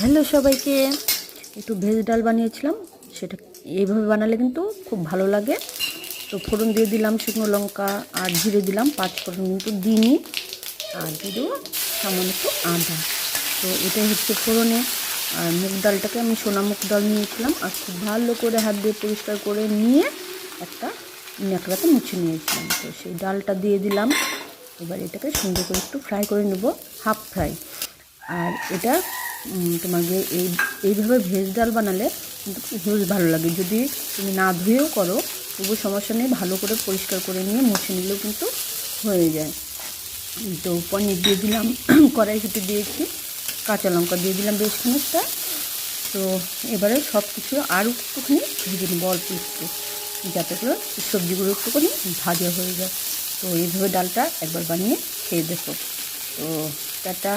Hello সবাইকে, একটু veg ডাল বানিয়েছিলাম। সেটা এইভাবে বানালে কিন্তু খুব ভালো লাগে। তো ফোড়ন দিয়ে দিলাম শুকনো লঙ্কা আর জিরে দিলাম, 5 ফোড়ন কিন্তু দিইনি। আর দিয়ে দেবো সামান্য একটু আদা। তো এটাই হচ্ছে ফোড়নে। আর মুগ ডালটাকে আমি সোনা মুগ ডাল নিয়েছিলাম, আর খুব ভালো করে হাত দিয়ে পরিষ্কার করে নিয়ে একটা ন্যাকড়াতে মুছে নিয়েছিলাম। তো সেই ডালটা দিয়ে দিলাম। এবার এটাকে সুন্দর করে একটু ফ্রাই করে নেব, হাফ ফ্রাই। আর এটা তোমাকে এইভাবে ভেজ ডাল বানালে কিন্তু খুব ভালো লাগে। যদি তুমি না ধুয়েও করো তবু সমস্যা নেই, ভালো করে পরিষ্কার করে নিয়ে মুছে নিলেও কিন্তু হয়ে যায়। তো পনির দিয়ে দিলাম, কড়াইশুঁটি দিয়েছি, কাঁচা লঙ্কা দিয়ে দিলাম বেশ খানিকটা। তো এবারে সব কিছু আর একটুখানি ভেজে নেবো, অল্প একটু, যাতে করে সবজিগুলো একটুখানি ভাজা হয়ে যায়। তো এইভাবে ডালটা একবার বানিয়ে খেয়ে দেখো। তো টাটা।